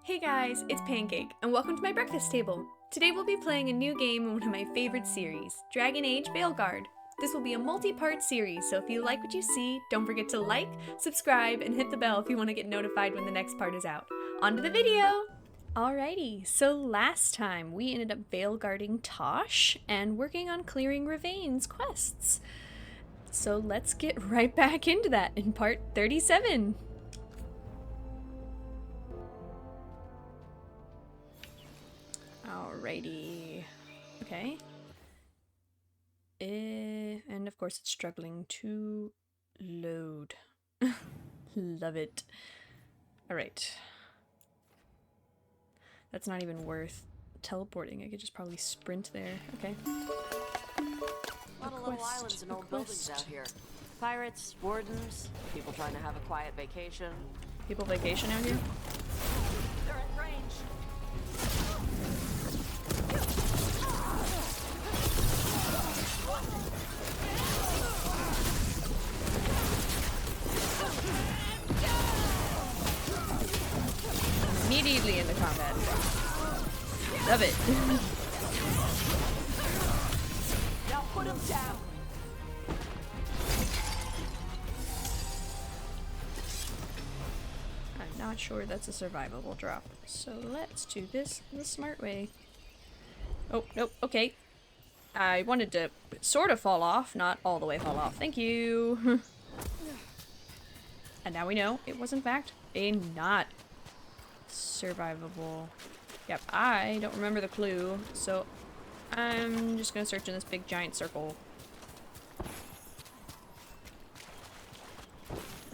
Hey guys, it's Pancake, and welcome to my breakfast table. Today we'll be playing a new game in one of my favorite series, Dragon Age Veilguard. This will be a multi-part series, so if you like what you see, don't forget to like, subscribe, and hit the bell if you want to get notified when the next part is out. On to the video! Alrighty, so last time we ended up Veilguarding Tosh and working on clearing Rivain's quests. So let's get right back into that in part 37. Alrighty. Okay. And of course it's struggling to load. Love it. Alright. That's not even worth teleporting. I could just probably sprint there. Okay. A lot of little islands and old buildings out here. Pirates, wardens, people trying to have a quiet vacation. People vacation out here? They're at range. Immediately into combat. Love it. Now put him down. I'm not sure that's a survivable drop, so let's do this the smart way. Oh, nope, okay. I wanted to sort of fall off, not all the way fall off. Thank you. And now we know it was in fact a not survivable. Yep, I don't remember the clue, so I'm just gonna search in this big giant circle.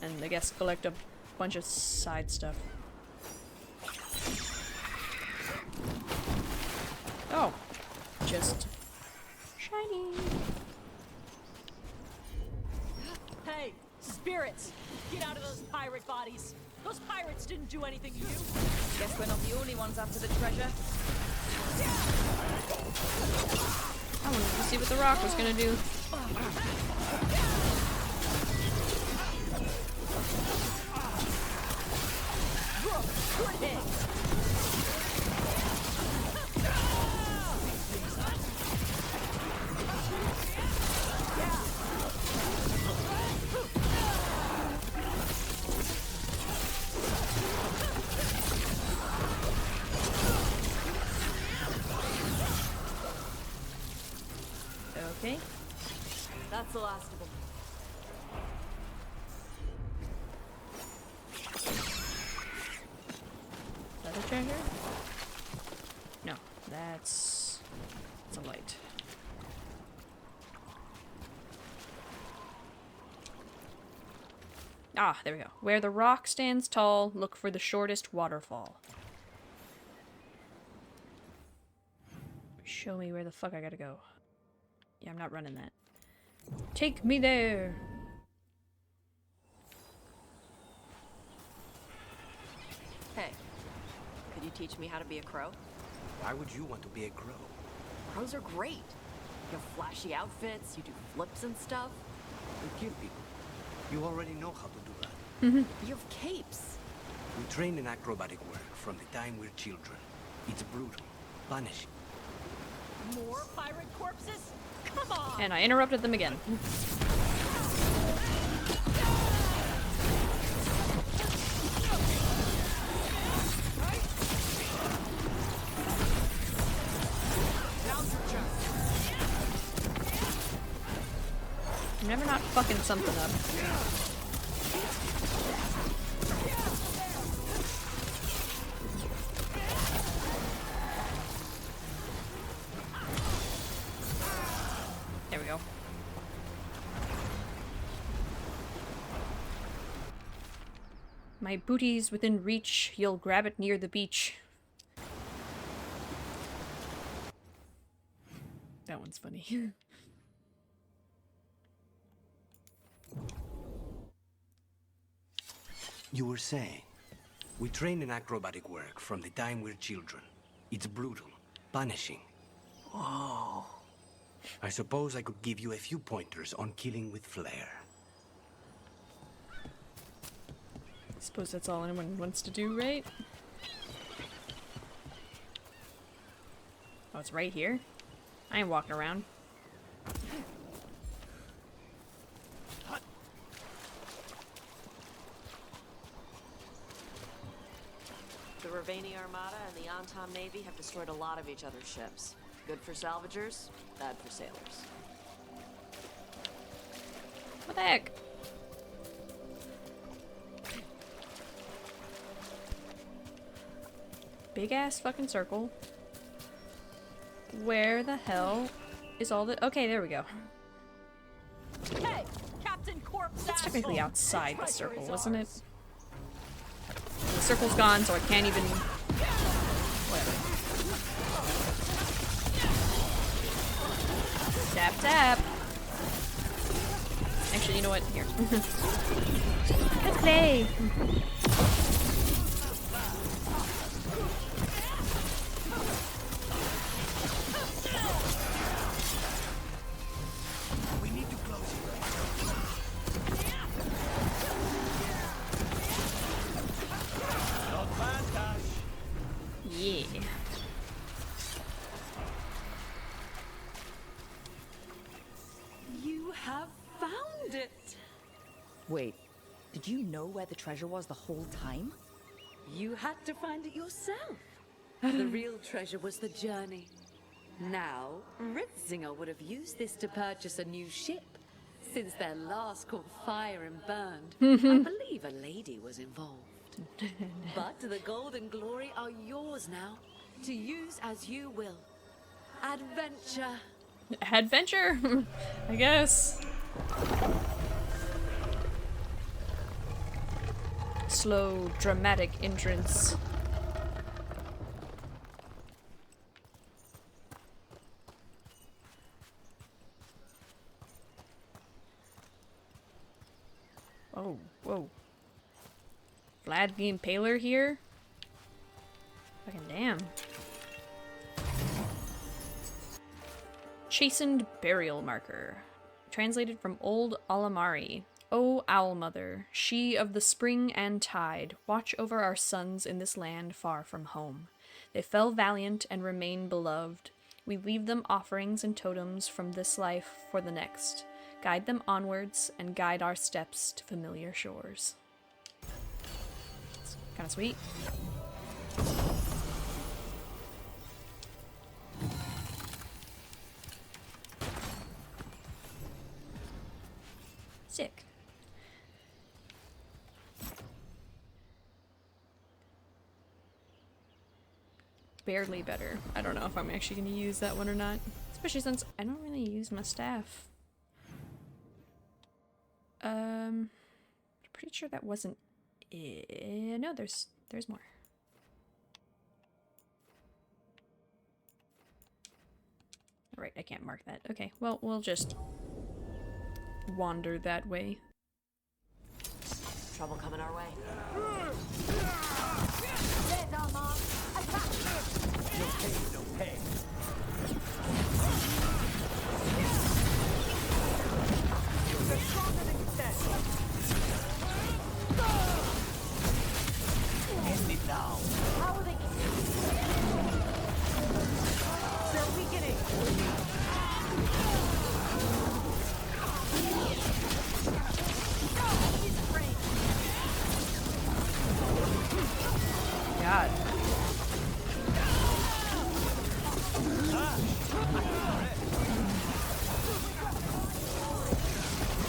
And I guess collect a bunch of side stuff. Oh, just shiny. Hey, spirits! Get out of those pirate bodies! Those pirates didn't do anything to you! Guess we're not the only ones after the treasure. I wanted to see what the rock was gonna do. Good hit! Okay. That's the last of them. Another treasure? No, that's a light. Ah, there we go. Where the rock stands tall, look for the shortest waterfall. Show me where the fuck I gotta go. Yeah, I'm not running that. Take me there! Hey, could you teach me how to be a crow? Why would you want to be a crow? Crows are great. You have flashy outfits, you do flips and stuff. You kill people. You already know how to do that. You have capes. We train in acrobatic work from the time we're children. It's brutal, punishing. More pirate corpses? Come on! And I interrupted them again. I'm never not fucking something up. There we go. My booty's within reach, you'll grab it near the beach. That one's funny. You were saying, we train in acrobatic work from the time we're children. It's brutal, punishing. Oh. I suppose I could give you a few pointers on killing with flair. Suppose that's all anyone wants to do, right? Oh, it's right here? I ain't walking around. The Rivain Armada and the Anton Navy have destroyed a lot of each other's ships. Good for salvagers, bad for sailors. What the heck? Big ass fucking circle. Where the hell is all the— okay, there we go. Hey, Captain Corpse. That's technically outside the circle, wasn't it? The circle's gone, so I can't even— whatever. Tap tap. Actually, you know what? Here. Let's play. We need to close it. Not bad, Dash. Yeah. You have found it. Wait, did you know where the treasure was the whole time? You had to find it yourself. The real treasure was the journey. Now, Riftzinger would have used this to purchase a new ship, since their last caught fire and burned. I believe a lady was involved. But the gold and glory are yours now, to use as you will. Adventure! Adventure, I guess. Slow, dramatic entrance. Oh, whoa. Vlad the Impaler here? Fucking damn. Chastened Burial Marker. Translated from Old Alamari. O Owl Mother, she of the spring and tide, watch over our sons in this land far from home. They fell valiant and remain beloved. We leave them offerings and totems from this life for the next. Guide them onwards and guide our steps to familiar shores. It's kind of sweet. Sick. Barely better. I don't know if I'm actually going to use that one or not. Especially since I don't really use my staff. Pretty sure that wasn't it. No, there's more. Alright, I can't mark that. Okay, well, we'll just wander that way. Trouble coming our way. No pain, no pain. They're stronger than you said. End it now. How are they? They're weakening. God.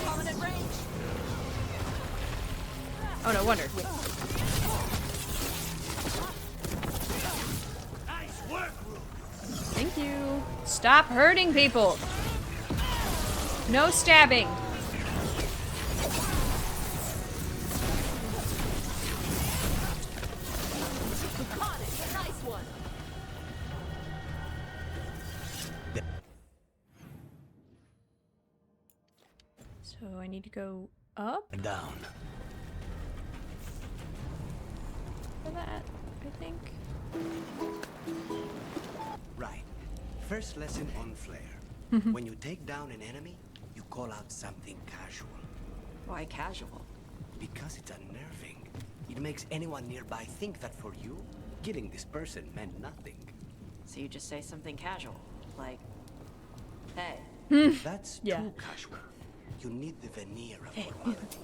Prominent range. Oh, no wonder. Nice work, Rook. Thank you. Stop hurting people. No stabbing. Nice one. So I need to go up And down. for that, I think. Right. First lesson on flair. When you take down an enemy, you call out something casual. Why casual? Because it's unnerving. It makes anyone nearby think that for you, killing this person meant nothing. So you just say something casual, like, hey. That's Yeah. too casual. You need the veneer of formality.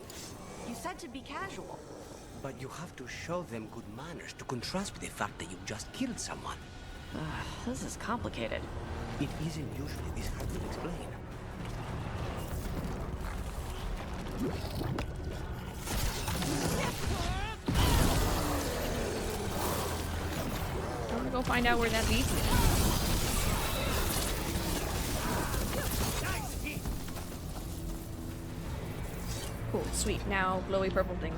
You said to be casual. But you have to show them good manners to contrast with the fact that you just killed someone. This is complicated. It isn't usually this hard to explain. I'm gonna go find out where that leads me. Cool, sweet. Now, glowy purple thing.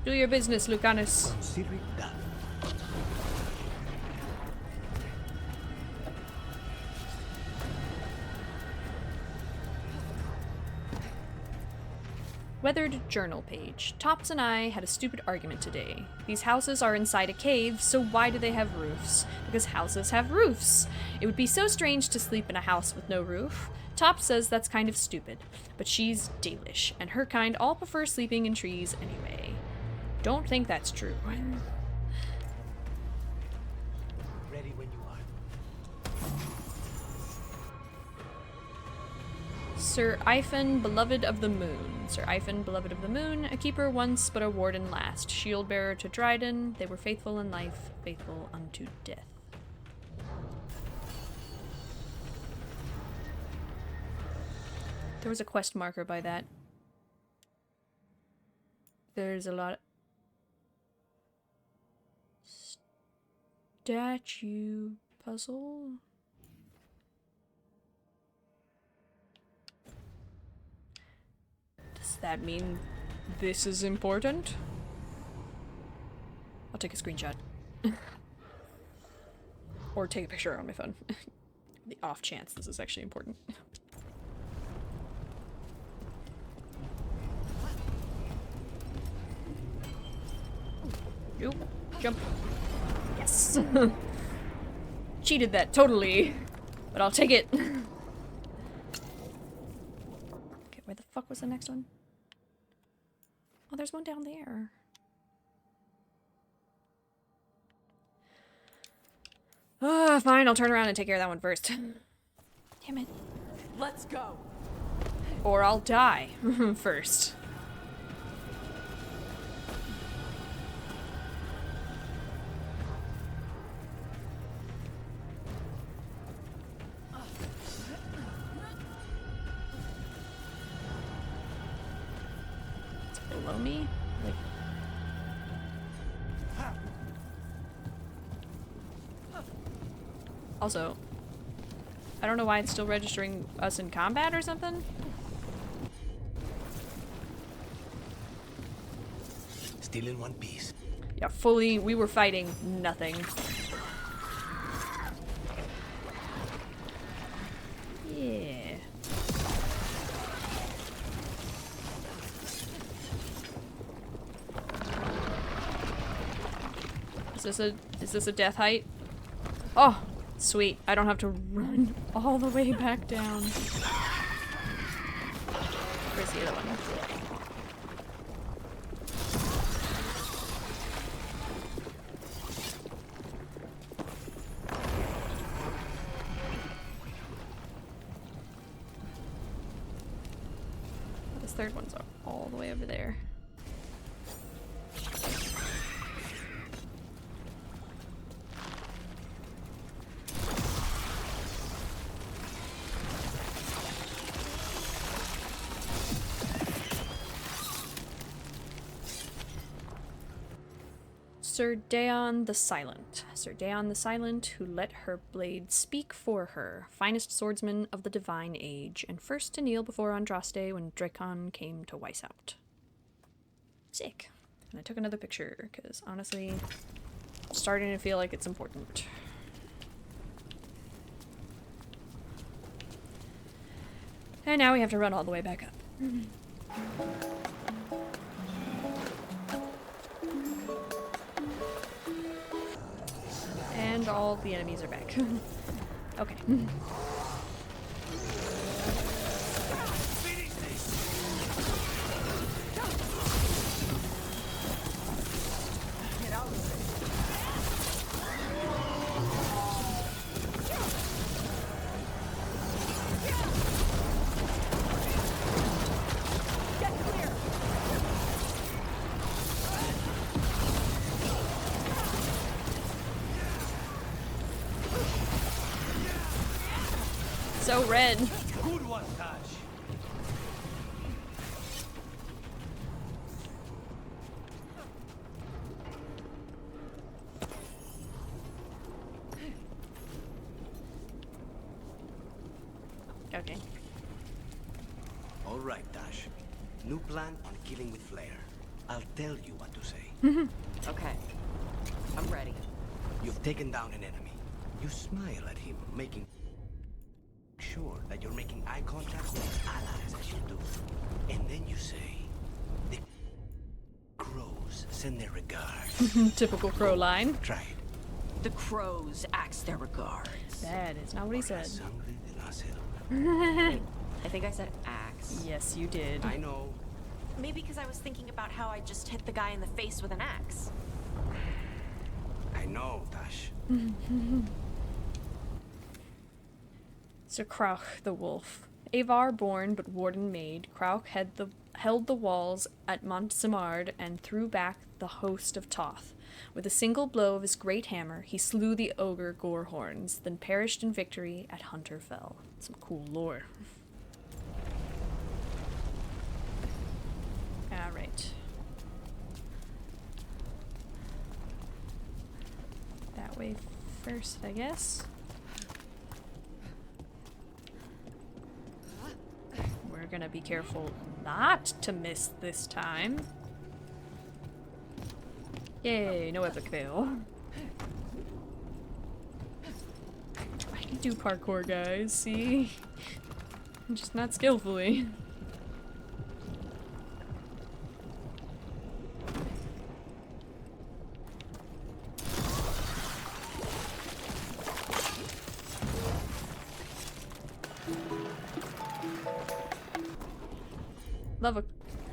Do your business, Lucanus. Consider it done. Weathered journal page. Tops and I had a stupid argument today. These houses are inside a cave, so why do they have roofs? Because houses have roofs. It would be so strange to sleep in a house with no roof. Top says that's kind of stupid, but she's Dalish, and her kind all prefer sleeping in trees anyway. Don't think that's true. Ready when you are. Sir Ivan, beloved of the moon. Sir Ivan, beloved of the moon, a keeper once, but a warden last. Shield bearer to Dryden, they were faithful in life, faithful unto death. There was a quest marker by that. There's a lot. Statue puzzle. Does that mean this is important? I'll take a screenshot. Or take a picture on my phone. The off chance this is actually important. Nope. Jump. Yes. Cheated that totally. But I'll take it. Okay, where the fuck was the next one? Oh, there's one down there. Fine, I'll turn around and take care of that one first. Damn it. Let's go. Or I'll die first. It's below me? Like... Also, I don't know why it's still registering us in combat or something. Still in one piece. Yeah, fully, we were fighting nothing. Yeah. Is this a death height? Oh, sweet. I don't have to run all the way back down. Where's the other one? This third one's all the way over there. Sir Daon the Silent. Sir Daon the Silent, who let her blade speak for her, finest swordsman of the divine age, and first to kneel before Andraste when Drakon came to Weishaupt. Sick. And I took another picture, because honestly, I'm starting to feel like it's important. And now we have to run all the way back up. And all the enemies are back. Okay. so red. Good one, Tash. Okay. All right, Tash. New plan on killing with flair. I'll tell you what to say. Okay. I'm ready. You've taken down an enemy. You smile at him, making sure that you're making eye contact with allies as you do. And then you say, the crows send their regards. Typical crow line. Try it. The crows axe their regards. That is not what he said. Sangre de la selva. I think I said axe. Yes, you did. I know. Maybe because I was thinking about how I just hit the guy in the face with an axe. I know, Tash. Sir Crouch the Wolf. Avar born but warden made, Crouch held the walls at Montsemard and threw back the host of Toth. With a single blow of his great hammer, he slew the ogre Gorehorns, then perished in victory at Hunterfell. Some cool lore. Alright. That way first, I guess. We're gonna be careful not to miss this time. Yay, no epic fail. I can do parkour, guys, see? Just not skillfully. Love a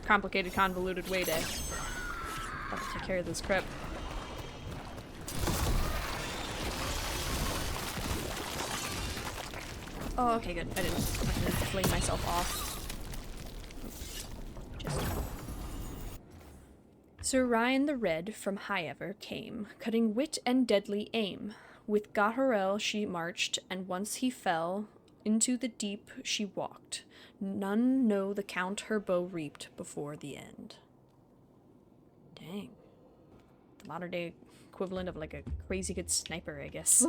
complicated, convoluted way to take care of this crap. Oh, okay, good. I didn't fling myself off. Just... Sir Rivain the Red from Highever came, cutting wit and deadly aim. With Gahorel she marched, and once he fell, into the deep she walked. None know the count her bow reaped before the end. Dang. The modern day equivalent of like a crazy good sniper, I guess.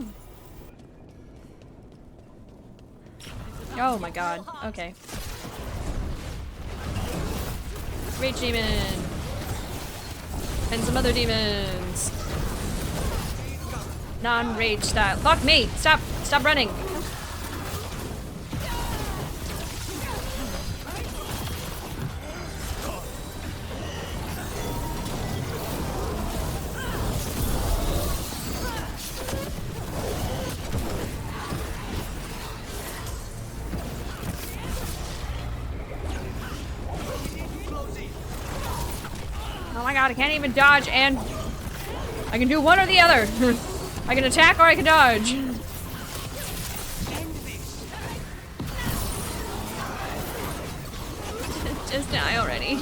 Oh my god. Okay. Rage demon! And some other demons! Non-rage style. Fuck me! Stop! Stop running! Oh my god, I can't even dodge, and I can do one or the other. I can attack or I can dodge. Just die already.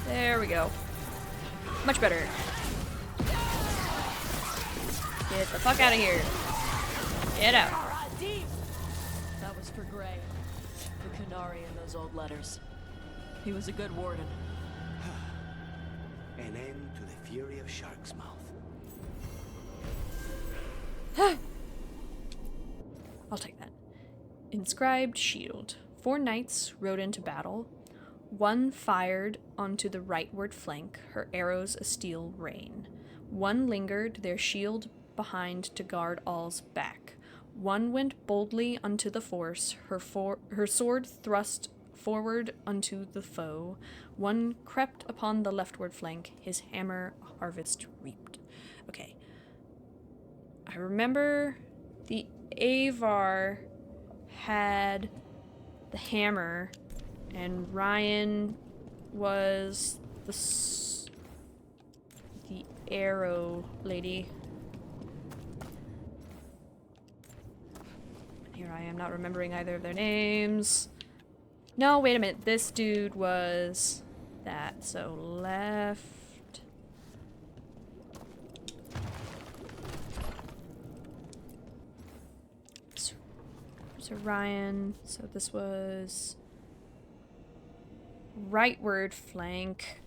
There we go. Much better. Get the fuck out of here. Get out. That was for Gray. The Canary in those old letters. He was a good warden. An end to the fury of Shark's Mouth. I'll take that. Inscribed shield. 4 knights rode into battle. 1 fired onto the rightward flank, her arrows a steel rain. 1 lingered, their shield behind to guard all's back. 1 went boldly unto the force, her sword thrust forward unto the foe. 1 crept upon the leftward flank, his hammer harvest reaped. Okay. I remember the Avar had the hammer, and Rivain was the arrow lady. Here I am not remembering either of their names. No, wait a minute. This dude was that. So left. So Ryan. So this was rightward flank.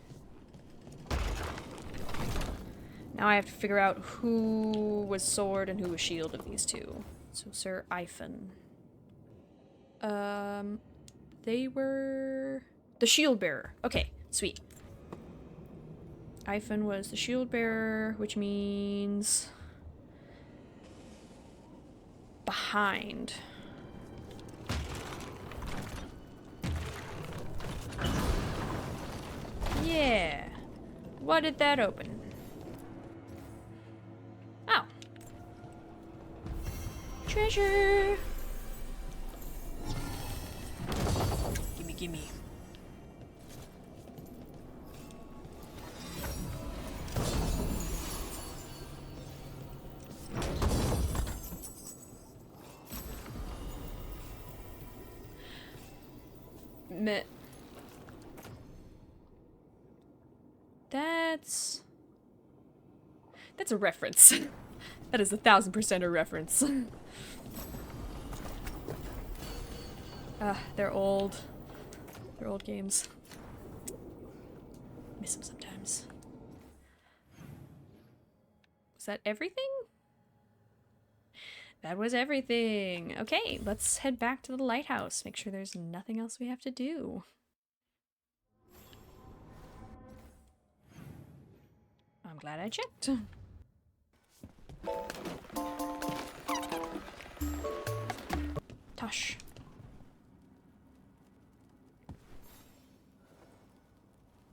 Now I have to figure out who was sword and who was shield of these two. So Sir Ivan. They were the shield bearer. Okay, sweet. Ivan was the shield bearer, which means behind. Yeah. What did that open? Oh. Treasure. Gimme, gimme. Meh. That's a reference. That is 1000% a reference. They're old. They're old games. Miss them sometimes. Was that everything? That was everything. Okay, let's head back to the lighthouse. Make sure there's nothing else we have to do. I'm glad I checked. Tosh.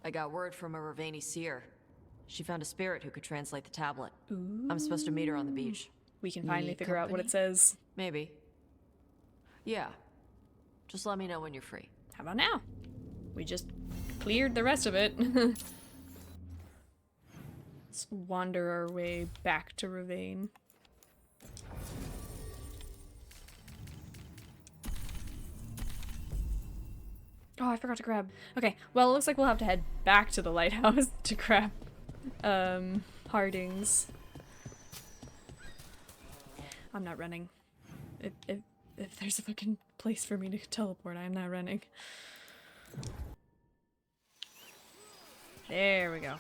I got word from a Rivain seer. She found a spirit who could translate the tablet. I'm supposed to meet her on the beach. We can finally figure out what it says. Maybe. Yeah. Just let me know when you're free. How about now? We just cleared the rest of it. Let's wander our way back to Rivain. Oh, I forgot to grab. Okay, well, it looks like we'll have to head back to the lighthouse to grab Hardings. I'm not running. If there's a fucking place for me to teleport, I'm not running. There we go.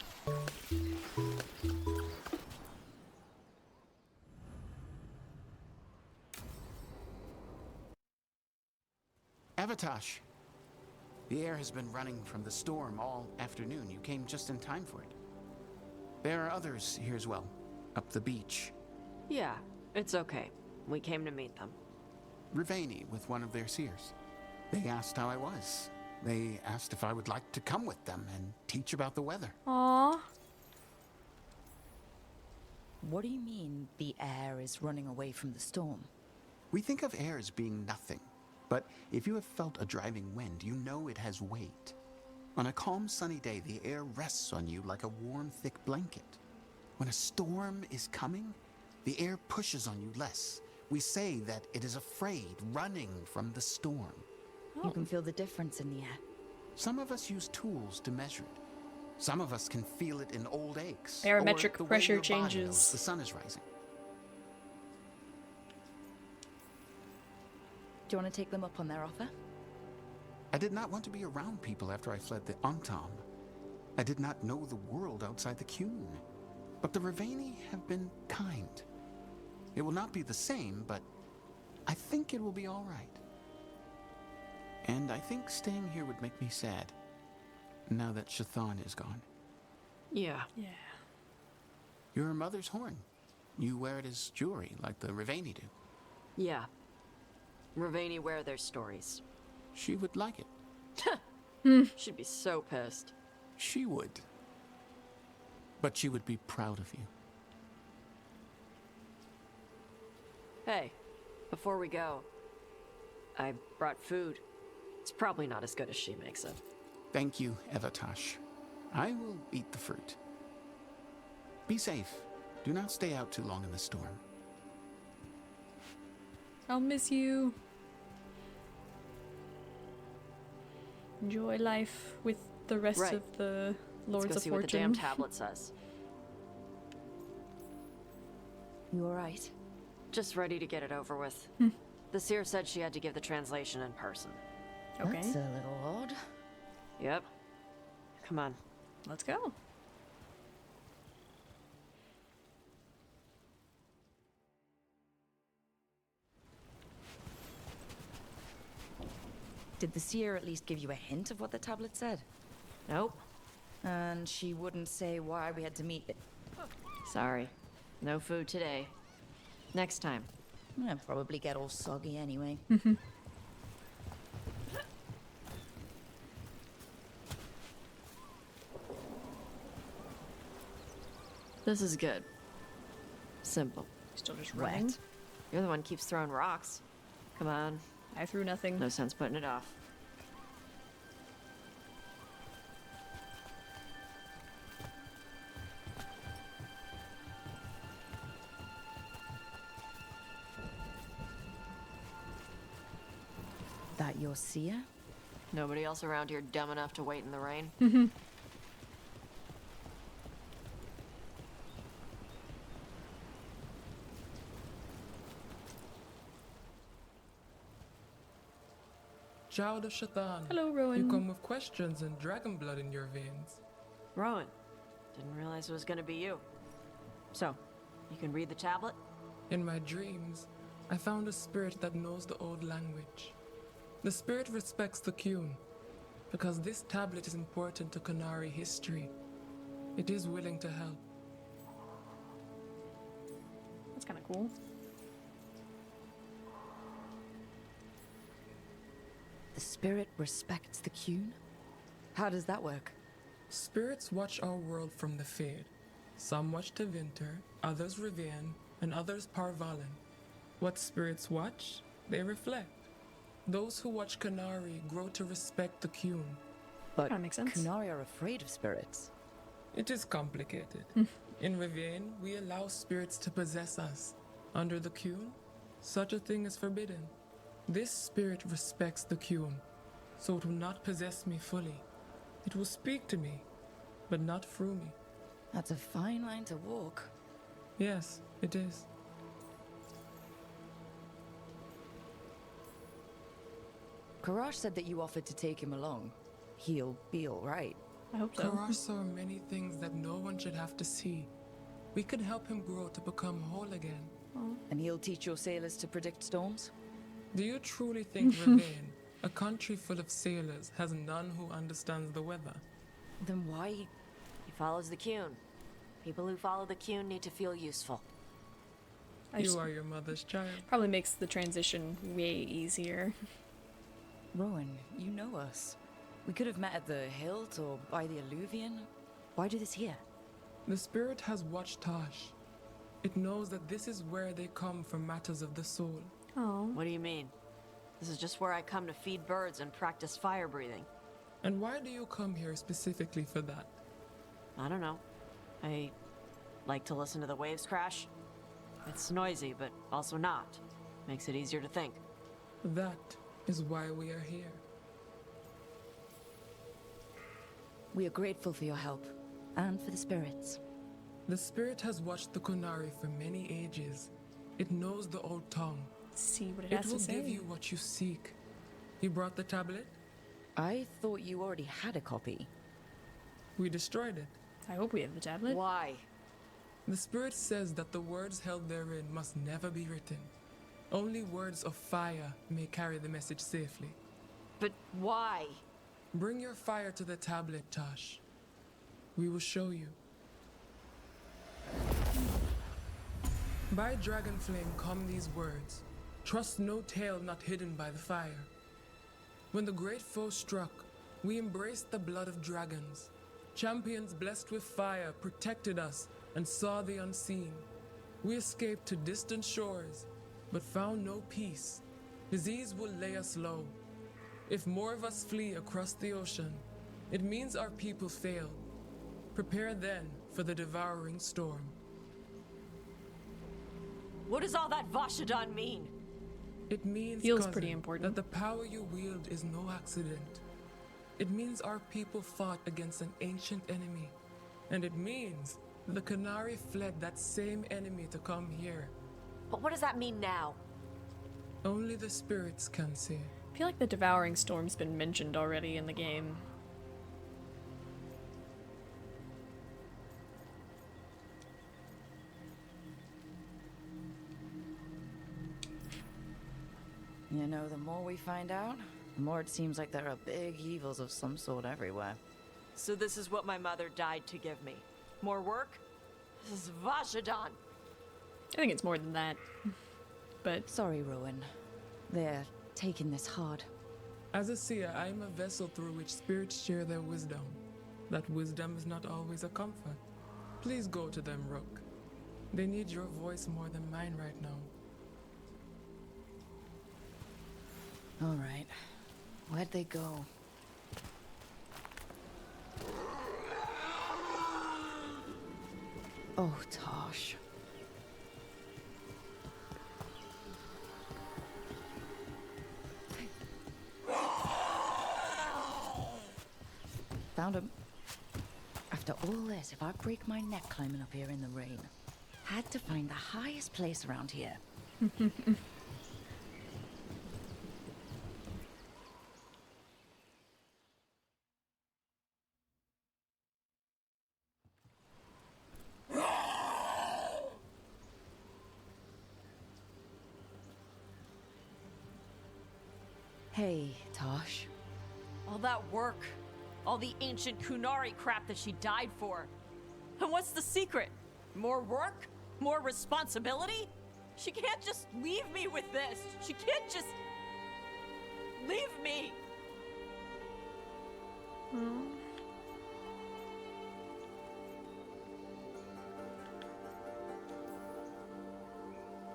Avatosh. The air has been running from the storm all afternoon. You came just in time for it. There are others here as well, up the beach. Yeah, it's okay. We came to meet them. Rivain with one of their seers. They asked how I was. They asked if I would like to come with them and teach about the weather. Aww. What do you mean the air is running away from the storm? We think of air as being nothing. But if you have felt a driving wind, you know it has weight. On a calm, sunny day, the air rests on you like a warm, thick blanket. When a storm is coming, the air pushes on you less. We say that it is afraid, running from the storm. You can feel the difference in the air. Some of us use tools to measure it. Some of us can feel it in old aches. Barometric or the way pressure your body changes. knows the sun is rising. Do you want to take them up on their offer? I did not want to be around people after I fled the Antam. I did not know the world outside the Qun. But the Rivain have been kind. It will not be the same, but I think it will be all right. And I think staying here would make me sad, now that Shathan is gone. Yeah. Yeah. Your mother's horn. You wear it as jewelry, like the Rivain do. Yeah. Rivain wear their stories. She would like it. She'd be so pissed. She would. But she would be proud of you. Hey, before we go, I brought food. It's probably not as good as she makes it. Thank you, Avatosh. I will eat the fruit. Be safe. Do not stay out too long in the storm. I'll miss you. enjoy life with the rest Right. of the Lords Let's go of see what the Fortune. damn tablet says. You alright? Just ready to get it over with. The seer said she had to give the translation in person. Okay, That's a little odd. Yep. Come on. let's go. Did the seer at least give you a hint of what the tablet said? Nope. And she wouldn't say why we had to meet. Sorry. No food today. Next time. I'll probably get all soggy anyway. This is good. Simple. Still just running. Wet. You're the one who keeps throwing rocks. Come on. I threw nothing. No sense putting it off. That your seer? Nobody else around here dumb enough to wait in the rain? Child of Shaitan. Hello, Rowan. You come with questions and dragon blood in your veins. Rowan. Didn't realize it was gonna be you. So, you can read the tablet? In my dreams, I found a spirit that knows the old language. The spirit respects the Qun, because this tablet is important to Qunari history. It is willing to help. That's kind of cool. The spirit respects the Qun? How does that work? Spirits watch our world from the Fade. Some watch Tevinter, others Rivain, and others Parvalen. What spirits watch, they reflect. Those who watch Qunari grow to respect the Qun. But That makes sense. Qunari are afraid of spirits. It is complicated. In Rivain, we allow spirits to possess us. Under the Qun, such a thing is forbidden. This spirit respects the Qun, so it will not possess me fully. It will speak to me, but not through me. That's a fine line to walk. Yes, it is. Karash said that you offered to take him along. He'll be alright. I hope so. Karash saw many things that no one should have to see. We could help him grow to become whole again. And he'll teach your sailors to predict storms? Do you truly think Rivain, a country full of sailors, has none who understands the weather? Then why? He follows the Qun. People who follow the Qun need to feel useful. I just You are your mother's child. probably makes the transition way easier. Rowan, you know us. We could have met at the hilt or by the alluvion. Why do this here? The spirit has watched Tosh. It knows that this is where they come for matters of the soul. Oh, What do you mean? This is just where I come to feed birds and practice fire breathing. And why do you come here specifically for that? I don't know. I like to listen to the waves crash. It's noisy, but also not. Makes it easier to think. That is why we are here. We are grateful for your help. And for the spirits. The spirit has watched the Qunari for many ages. It knows the old tongue. see what it It has will to say. give you what you seek. You brought the tablet? I thought you already had a copy. We destroyed it. I hope we have the tablet. Why? The spirit says that the words held therein must never be written. Only words of fire may carry the message safely. But why? Bring your fire to the tablet, Tosh. We will show you. By dragon flame come these words. Trust no tale not hidden by the fire. When the great foe struck, we embraced the blood of dragons. Champions blessed with fire protected us and saw the unseen. We escaped to distant shores, but found no peace. Disease will lay us low. If more of us flee across the ocean, it means our people fail. Prepare then for the devouring storm. What does all that Vashadan mean? It means, Feels cousin, pretty important. that the power you wield is no accident. It means our people fought against an ancient enemy. And it means the Qunari fled that same enemy to come here. But what does that mean now? Only the spirits can say. I feel like the Devouring Storm's been mentioned already in the game. You know, the more we find out, the more it seems like there are big evils of some sort everywhere. So this is what my mother died to give me. More work? This is Vajadan. I think it's more than that. But Sorry, Rowan. They're taking this hard. As a seer, I am a vessel through which spirits share their wisdom. That wisdom is not always a comfort. Please go to them, Rook. They need your voice more than mine right now. All right. Where'd they go? Oh, Tosh. Found him. After all this, if I break my neck climbing up here in the rain, had to find the highest place around here. Hey, Tosh. All that work. All the ancient Qunari crap that she died for. And what's the secret? More work? More responsibility? She can't just leave me with this. She can't just... leave me.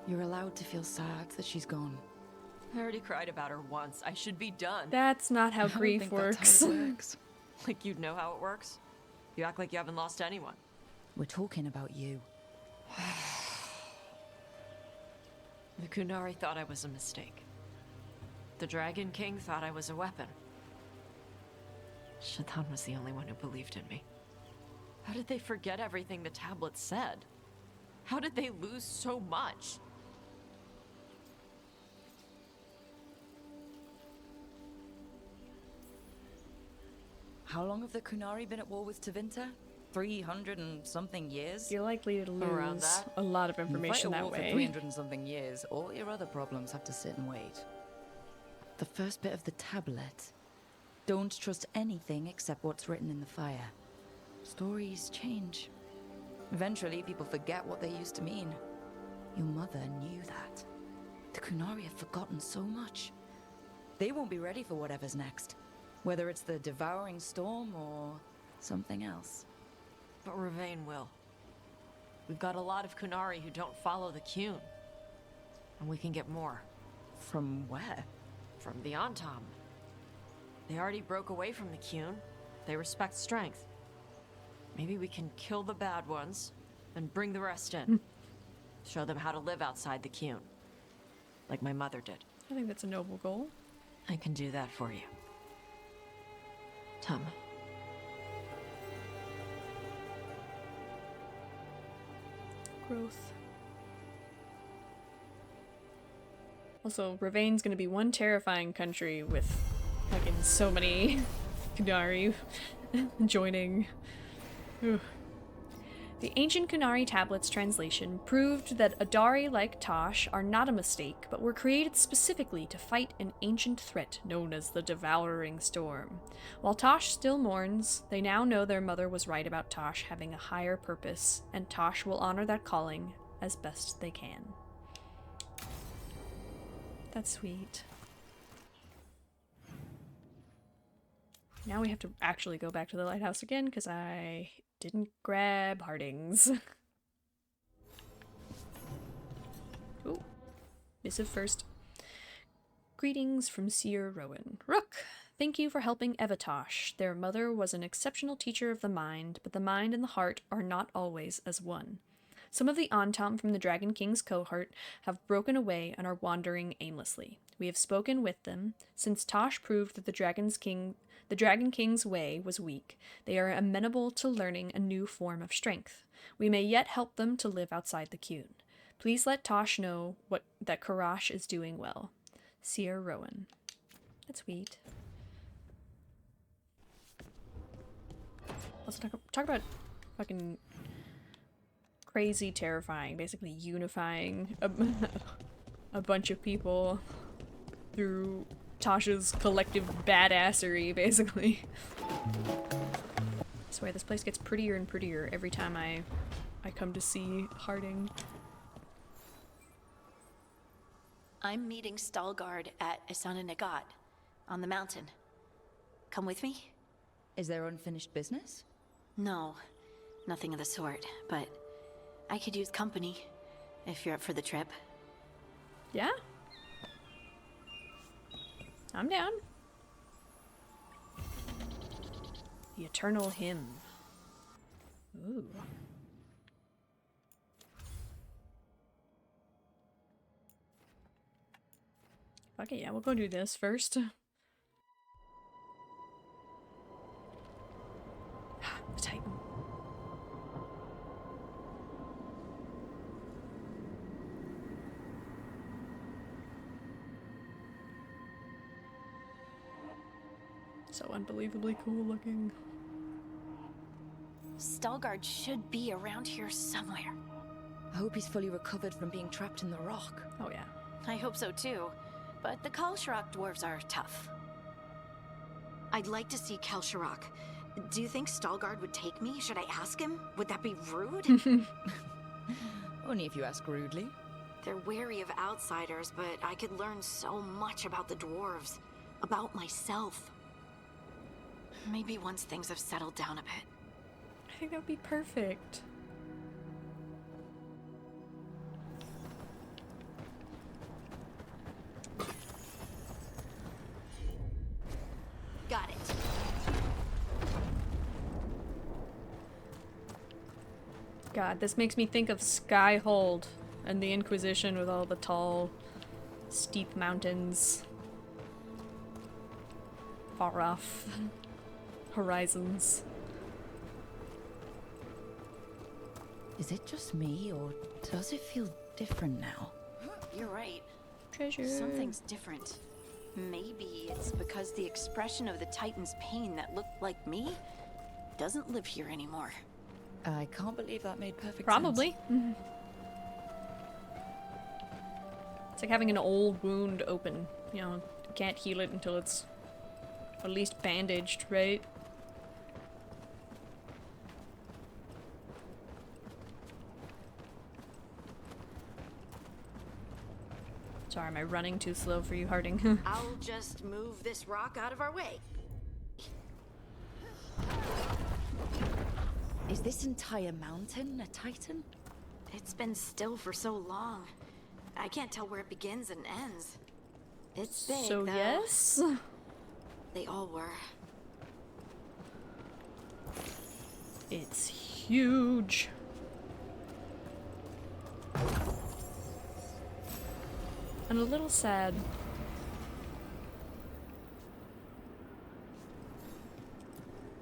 You're allowed to feel sad that she's gone. I already cried about her once. I should be done. that's not how I don't grief think that's works. how it works. Like you'd know how it works? You act like you haven't lost anyone. We're talking about you. The Qunari thought I was a mistake. The Dragon King thought I was a weapon. Shaitan was the only one who believed in me. How did they forget everything the tablets said? How did they lose so much? How long have the Qunari been at war with Tevinter? 300 and something years? You're likely to Around lose that. a lot of You fight information a that war for way. 300 and something years, all your other problems have to sit and wait. The first bit of the tablet. Don't trust anything except what's written in the fire. Stories change. Eventually, people forget what they used to mean. Your mother knew that. The Qunari have forgotten so much. They won't be ready for whatever's next. Whether it's the Devouring Storm or something else. But Rivain will. We've got a lot of Qunari who don't follow the Qun. And we can get more. From where? From the Antam. They already broke away from the Qun. They respect strength. Maybe we can kill the bad ones and bring the rest in. Show them how to live outside the Qun. Like my mother did. I think that's a noble goal. I can do that for you. Tum. Growth. Also, Rivain's gonna be one terrifying country with fucking so many Qunari joining. Ugh. The ancient Qunari tablets translation proved that Adari like Tosh are not a mistake, but were created specifically to fight an ancient threat known as the Devouring Storm. While Tosh still mourns, they now know their mother was right about Tosh having a higher purpose, and Tosh will honor that calling as best they can. That's sweet. Now we have to actually go back to the lighthouse again, because I didn't grab Hardings. Ooh. Missive first. Greetings from Seer Rowan. Rook! Thank you for helping Evatosh. Their mother was an exceptional teacher of the mind, but the mind and the heart are not always as one. Some of the Antom from the Dragon King's cohort have broken away and are wandering aimlessly. We have spoken with them. Since Tosh proved that the Dragon King's way was weak, they are amenable to learning a new form of strength. We may yet help them to live outside the Qun. Please let Tosh know that Karash is doing well. Seer Rowan. That's sweet. Let's talk about fucking crazy terrifying, basically unifying a bunch of people through Tasha's collective badassery, basically. I swear this place gets prettier and prettier every time I come to see Harding. I'm meeting Stalgard at Isana Nagat on the mountain. Come with me? Is there unfinished business? No, nothing of the sort, but I could use company if you're up for the trip. Yeah? I'm down. The Eternal Hymn. Ooh. Okay, yeah, we'll go do this first. The Titan. So unbelievably cool looking. Stalgard should be around here somewhere. I hope he's fully recovered from being trapped in the rock. Oh yeah. I hope so too, but the Kalsharak dwarves are tough. I'd like to see Kalsharak. Do you think Stalgard would take me? Should I ask him? Would that be rude? Only if you ask rudely. They're wary of outsiders, but I could learn so much about the dwarves. About myself. Maybe once things have settled down a bit. I think that would be perfect. Got it. God, this makes me think of Skyhold and the Inquisition with all the tall, steep mountains. Far off horizons. Is it just me, or does it feel different now? You're right. Treasure. Something's different. Maybe it's because the expression of the Titan's pain that looked like me doesn't live here anymore. I can't believe that made perfect Probably. sense. It's like having an old wound open. You know, you can't heal it until it's at least bandaged, right? Sorry, am I running too slow for you, Harding? I'll just move this rock out of our way. Is this entire mountain a Titan? It's been still for so long. I can't tell where it begins and ends. It's big, So though. yes? They all were. It's huge. And a little sad.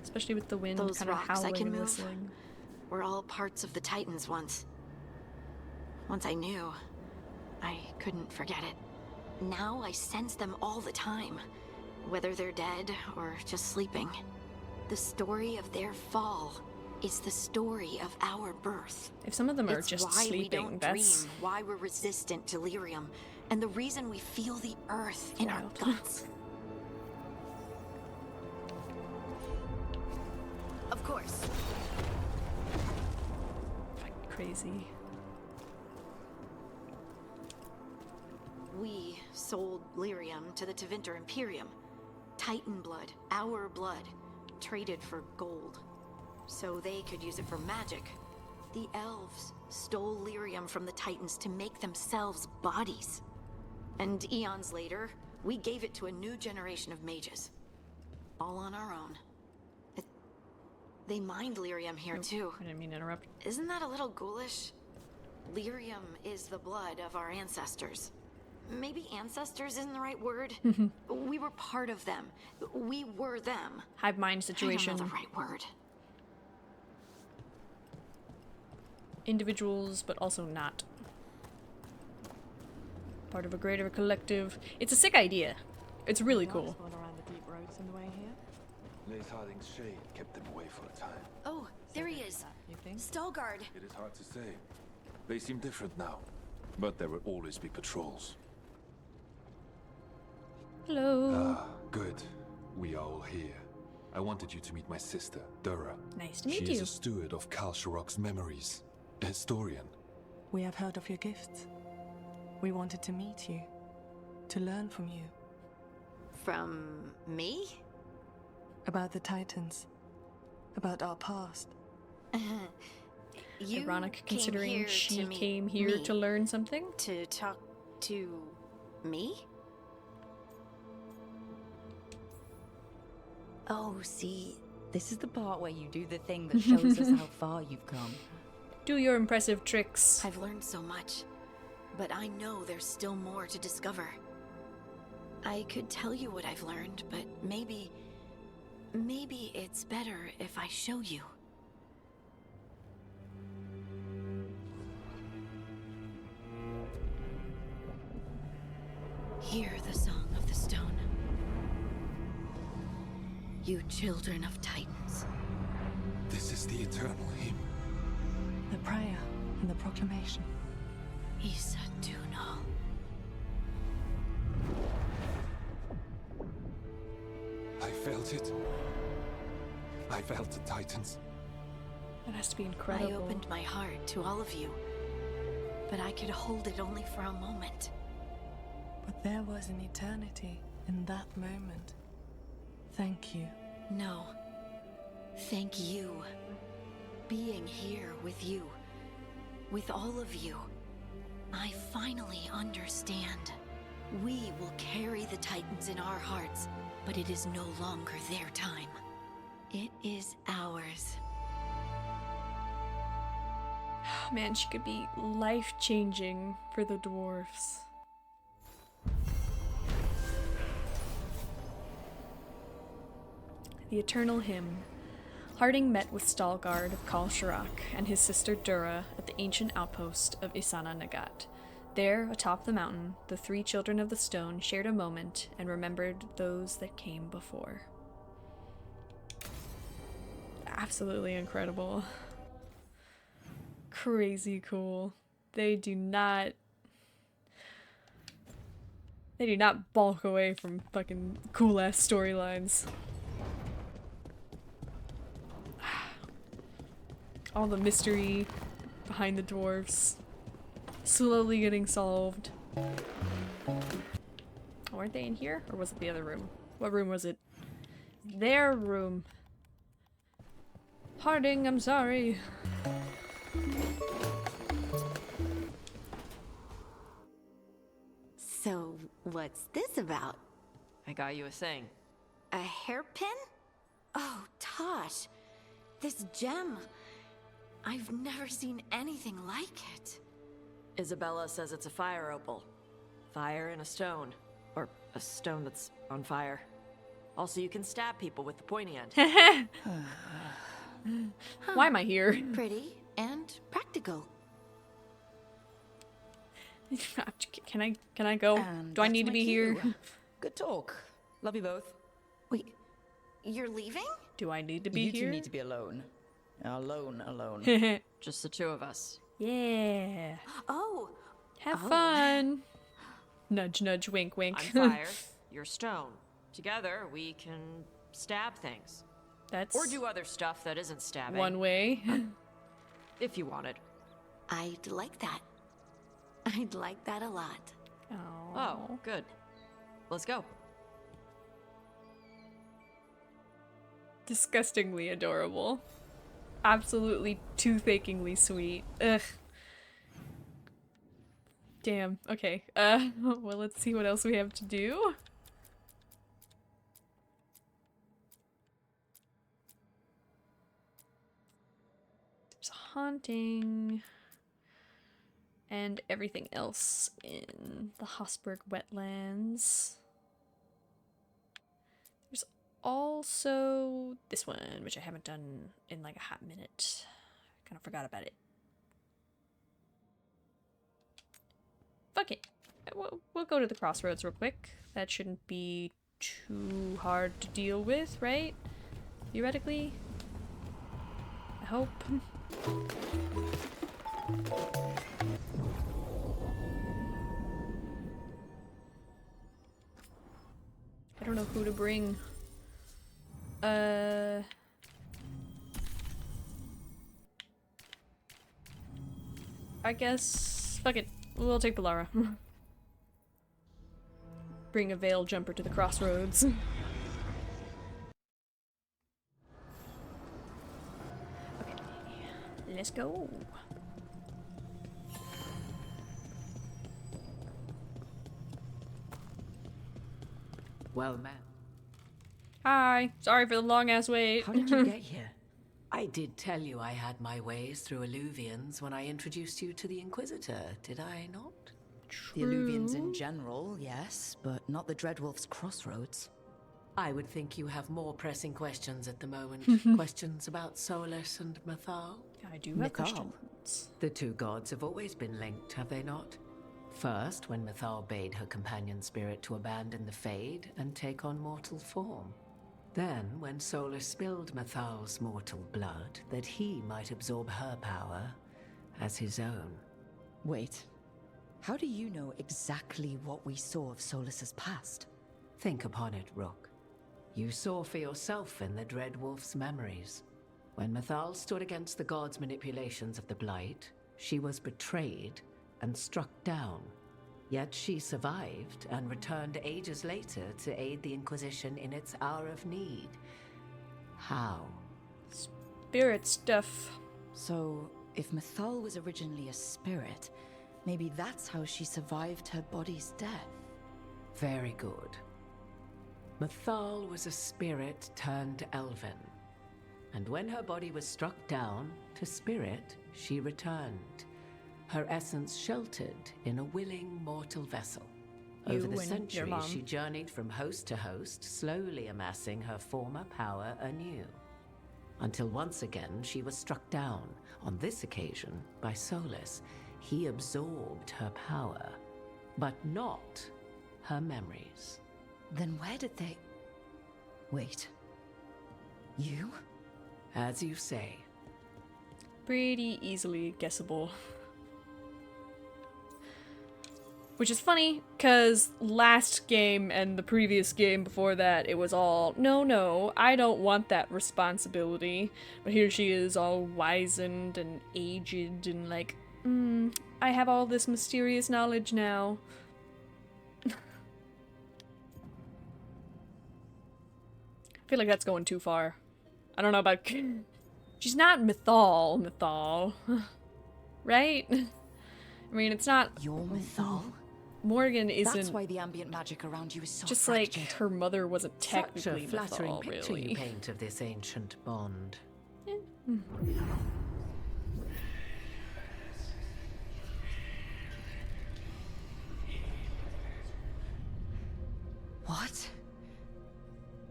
Especially with the wind Those kind of rocks I howling can and move whistling. were all parts of the Titans once. Once I knew, I couldn't forget it. Now I sense them all the time, whether they're dead or just sleeping. The story of their fall is the story of our birth. If some of them are It's just why sleeping, we don't that's dream, why we're resistant to lyrium, and the reason we feel the earth in our wild. guts. Of course. fucking crazy. We sold lyrium to the Tevinter Imperium. Titan blood, our blood, traded for gold. So they could use it for magic. The elves stole lyrium from the Titans to make themselves bodies. And eons later, we gave it to a new generation of mages. All on our own. They mined lyrium here too. I didn't mean to interrupt. Isn't that a little ghoulish? Lyrium is the blood of our ancestors. Maybe ancestors isn't the right word. We were part of them. We were them. Hive mind situation. I don't know the right word. Individuals, but also not. Part of a greater collective. It's a sick idea. It's really cool. Around the deep roads on the way here. Lace Harding's shade kept them away for a time. Oh, there he is. You think? Stalguard. It is hard to say. They seem different now, but there will always be patrols. Hello. Ah, good. We are all here. I wanted you to meet my sister, Dura. Nice to She meet is you. a steward of Kal Sharok's memories. A historian. We have heard of your gifts. We wanted to meet you, to learn from you. From me? About the Titans. About our past. You Ironic came considering here she to meet came here me. to learn something. To talk to me? Oh, see, this is the part where you do the thing that shows us how far you've come. Do your impressive tricks. I've learned so much, but I know there's still more to discover. I could tell you what I've learned, but maybe it's better if I show you. Hear the song of the stone. You children of Titans. This is the eternal hymn. The prayer and the proclamation. Isa Tunal. I felt it. I felt the Titans. That has to be I incredible. opened my heart to all of you, but I could hold it only for a moment. But there was an eternity in that moment. Thank you. No. Thank you. Being here with you, with all of you, I finally understand. We will carry the Titans in our hearts, but it is no longer their time. It is ours. Man, she could be life-changing for the dwarves. The Eternal Hymn. Harding met with Stalguard of Kal Sharok and his sister Dura at the ancient outpost of Isana Nagat. There, atop the mountain, the three children of the stone shared a moment and remembered those that came before. Absolutely incredible. Crazy cool. They do not balk away from fucking cool ass storylines. All the mystery behind the dwarves slowly getting solved. Weren't they in here? Or was it the other room? What room was it? Their room. Harding, I'm sorry. So, what's this about? I got you a thing. A hairpin? Oh, Tosh. This gem. I've never seen anything like it. Isabella says it's a fire opal. Fire in a stone. Or a stone that's on fire. Also, you can stab people with the pointy end. Why am I here? Pretty and practical. Can I go? And Do I that's need to my be cue. here? Good talk. Love you both. Wait, you're leaving? Do I need to be You here? two need to be alone. Alone. Just the two of us. Yeah. Oh, Have fun. Nudge, nudge, wink, wink. I'm fire, you're stone. Together, we can stab things. That's Or do other stuff that isn't stabbing. one way. If you wanted. I'd like that. I'd like that a lot. Oh, good. Let's go. Disgustingly adorable. Absolutely tooth-achingly sweet. Ugh. Damn. Okay. Well, let's see what else we have to do. There's a haunting. and everything else in the Hosberg wetlands. There's also this one, which I haven't done in like a hot minute. Kind of forgot about it. Fuck it. We'll go to the crossroads real quick. That shouldn't be too hard to deal with, right? Theoretically. I hope. I don't know who to bring. I guess... fuck it. We'll take Valara. Bring a veil jumper to the crossroads. Okay, let's go. Well met. Hi. Sorry for the long-ass wait. How did you get here? I did tell you I had my ways through Illuvians when I introduced you to the Inquisitor, did I not? The Illuvians in general, yes, but not the Dreadwolf's crossroads. I would think you have more pressing questions at the moment. Questions about Solus and Mythal? I do have questions. The two gods have always been linked, have they not? First, when Mythal bade her companion spirit to abandon the Fade and take on mortal form. Then, when Solus spilled Mythal's mortal blood, that he might absorb her power as his own. Wait, how do you know exactly what we saw of Solus's past? Think upon it, Rook. You saw for yourself in the Dreadwolf's memories. When Mythal stood against the gods' manipulations of the Blight, she was betrayed and struck down. Yet she survived and returned ages later to aid the Inquisition in its hour of need. How? Spirit stuff. So, if Mythal was originally a spirit, maybe that's how she survived her body's death. Very good. Mythal was a spirit turned elven. And when her body was struck down, to spirit, she returned. Her essence sheltered in a willing mortal vessel. Over the centuries, she journeyed from host to host, slowly amassing her former power anew. Until once again, she was struck down, on this occasion, by Solus. He absorbed her power, but not her memories. Then where did they... Wait. You? As you say. Pretty easily guessable. Which is funny, because last game and the previous game before that, it was all, no, I don't want that responsibility. But here she is, all wizened and aged and like, I have all this mysterious knowledge now. I feel like that's going too far. I don't know about... She's not Mythal. Right? I mean, it's not... You're Mythal? Morgan isn't... That's why the ambient magic around you is so just fractured. like her mother wasn't technically Such a flattering Mythal, picture really. you paint of this ancient bond. What?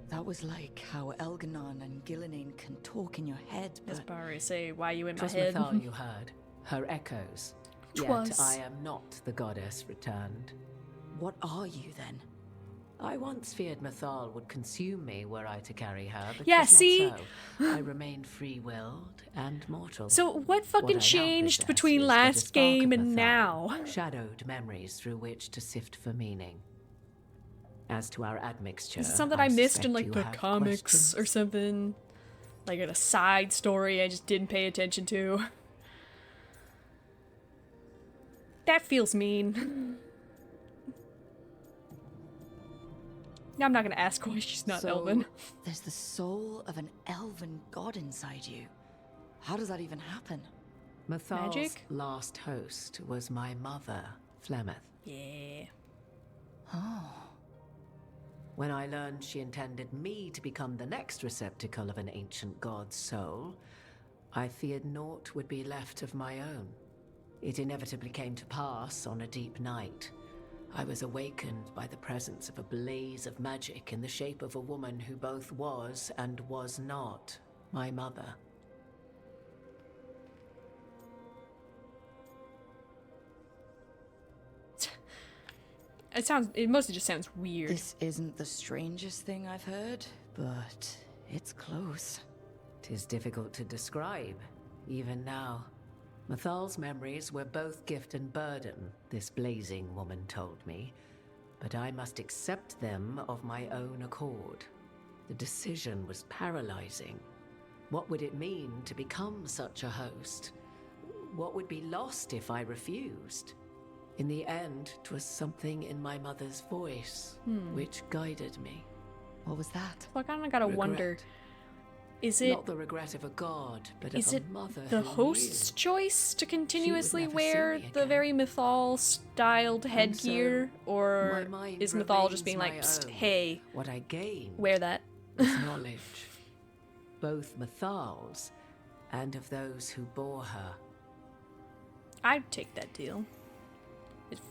That was like how Elganon and Gillinane can talk in your head, but... As Barry say, why you in my 'Twas head? Mythal you heard, her echoes. Yet 'Twas. I am not the goddess returned. What are you then? I once feared Mythal would consume me were I to carry her, but Yeah, 'twas not see? so. I remained free-willed and mortal. So what What I fucking now changed possess between is but a last spark game of and Mythal, now? shadowed memories through which to sift for meaning. As to our admixture, Is it something I missed in suspect like you the have comics questions. or something? Like in a side story I just didn't pay attention to? That feels mean. I'm not gonna ask why she's not so, Elven. There's the soul of an elven god inside you. How does that even happen? Mythal's Magic? last host was my mother, Flemeth. Yeah. Oh. When I learned she intended me to become the next receptacle of an ancient god's soul, I feared naught would be left of my own. It inevitably came to pass on a deep night. I was awakened by the presence of a blaze of magic in the shape of a woman who both was and was not my mother. It mostly just sounds weird. This isn't the strangest thing I've heard, but it's close. 'Tis difficult to describe, even now. Mathal's memories were both gift and burden, this blazing woman told me, but I must accept them of my own accord. The decision was paralyzing. What would it mean to become such a host? What would be lost if I refused? In the end, 'twas something in my mother's voice which guided me. What was that? So I kind of gotta wonder, is it not the regret of a god, but is of a it mother the who host's knew? choice to continuously never see wear me the again. very Mythal-styled headgear, or My mind is Mythal just being like, remains Psst, my own. hey, What I gained wear that? was knowledge, both Mythal's and of those who bore her. I'd take that deal.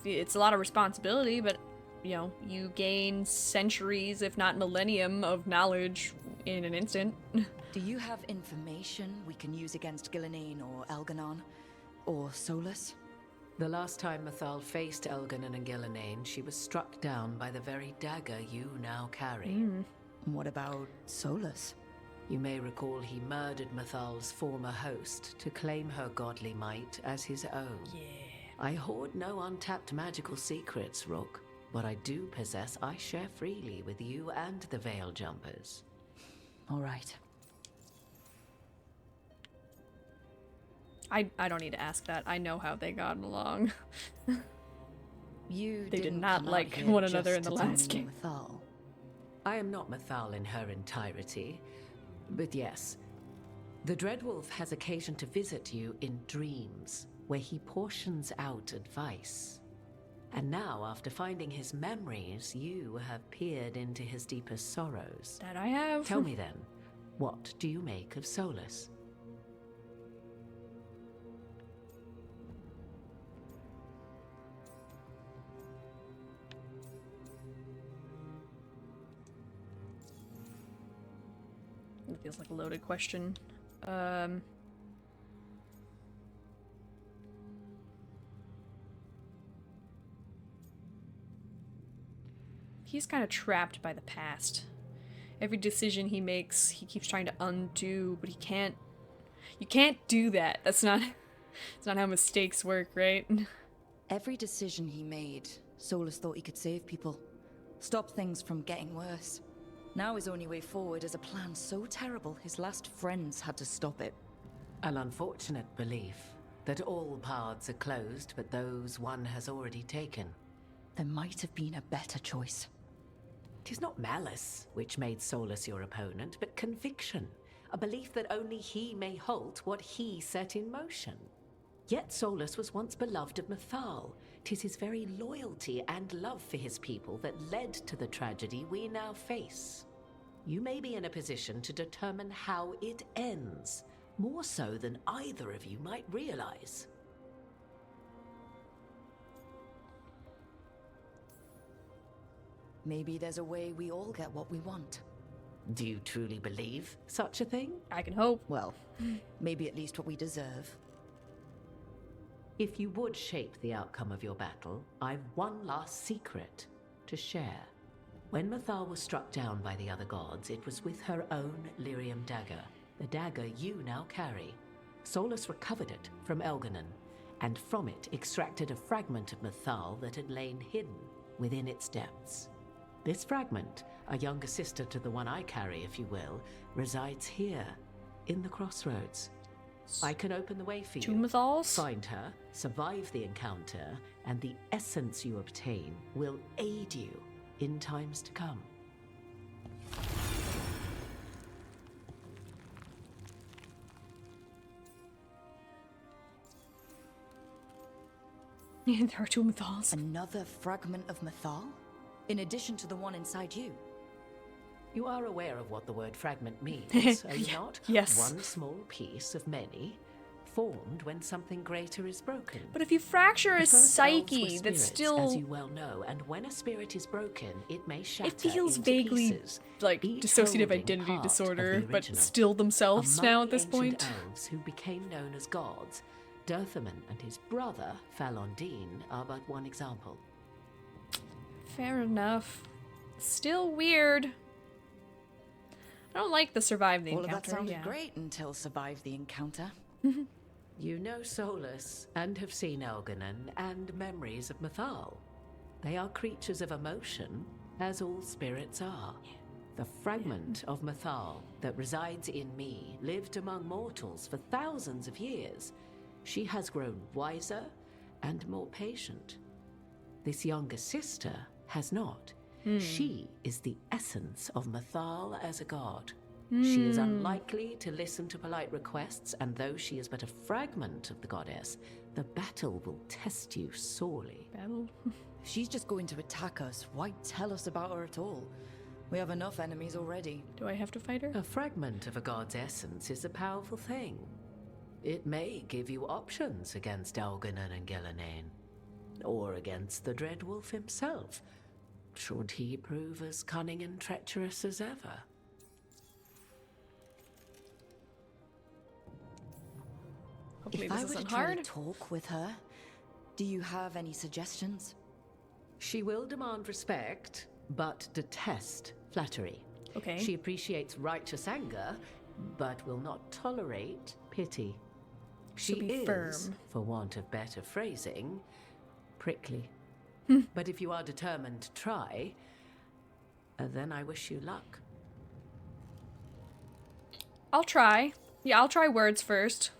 It's a lot of responsibility, but, you know, you gain centuries, if not millennium, of knowledge in an instant. Do you have information we can use against Gillenane or Elganon? Or Solus? The last time Mythal faced Elganon and Gillenane, she was struck down by the very dagger you now carry. What about Solus? You may recall he murdered Mythal's former host to claim her godly might as his own. Yeah. I hoard no untapped magical secrets, Rook. What I do possess, I share freely with you and the Veil Jumpers. All right. I don't need to ask that. I know how they got along. You They did didn't not come out like here one another in just the to tell last me game. Mythal. I am not Mythal in her entirety, but yes. The Dreadwolf has occasion to visit you in dreams, where he portions out advice. And now, after finding his memories, you have peered into his deepest sorrows. That I have. Tell me then, what do you make of Solus? It feels like a loaded question. He's kind of trapped by the past. Every decision he makes, he keeps trying to undo, but he can't. You can't do that. That's not. It's not how mistakes work, right? Every decision he made, Solus thought he could save people. Stop things from getting worse. Now his only way forward is a plan so terrible his last friends had to stop it. An unfortunate belief that all paths are closed, but those one has already taken. There might have been a better choice. 'Tis not malice which made Solus your opponent, but conviction, a belief that only he may halt what he set in motion. Yet Solus was once beloved of Mythal. 'Tis his very loyalty and love for his people that led to the tragedy we now face. You may be in a position to determine how it ends, more so than either of you might realize. Maybe there's a way we all get what we want. Do you truly believe such a thing? I can hope. Well, maybe at least what we deserve. If you would shape the outcome of your battle, I've one last secret to share. When Mythal was struck down by the other gods, it was with her own lyrium dagger, the dagger you now carry. Solus recovered it from Elganon, and from it extracted a fragment of Mythal that had lain hidden within its depths. This fragment, a younger sister to the one I carry, if you will, resides here, in the crossroads. I can open the way for you. Two Mythals? Find her, survive the encounter, and the essence you obtain will aid you in times to come. There are two Mythals. Another fragment of Mythal? In addition to the one inside you? You are aware of what the word fragment means, are you not? Yes. One small piece of many, formed when something greater is broken. But if you fracture a The first elves were psyche, spirits, that's still... as you well know, and when a spirit is broken, it may shatter It feels into vaguely pieces, like each dissociative holding identity part of disorder, the but original. still themselves Among now at the this ancient point. elves who became known as gods, Dirthaman and his brother, Falondine, are but one example. Fair enough. Still weird. I don't like the survive the All of encounter. that sounded yeah. great until survive the encounter. You know Solus and have seen Elganon and memories of Mythal. They are creatures of emotion, as all spirits are. The fragment of Mythal that resides in me lived among mortals for thousands of years. She has grown wiser and more patient. This younger sister has not. She is the essence of Mythal as a god. She is unlikely to listen to polite requests, and though she is but a fragment of the goddess, the battle will test you sorely. Battle? If she's just going to attack us, why tell us about her at all? We have enough enemies already. Do I have to fight her? A fragment of a god's essence is a powerful thing. It may give you options against Elganon and Gillenane, or against the Dreadwolf himself, should he prove as cunning and treacherous as ever. Hopefully If this I were to isn't try hard. to talk with her, do you have any suggestions? She will demand respect, but detest flattery. Okay. She appreciates righteous anger, but will not tolerate pity. She She'll be is, firm. for want of better phrasing, prickly. But if you are determined to try, then I wish you luck. I'll try. Yeah, I'll try words first.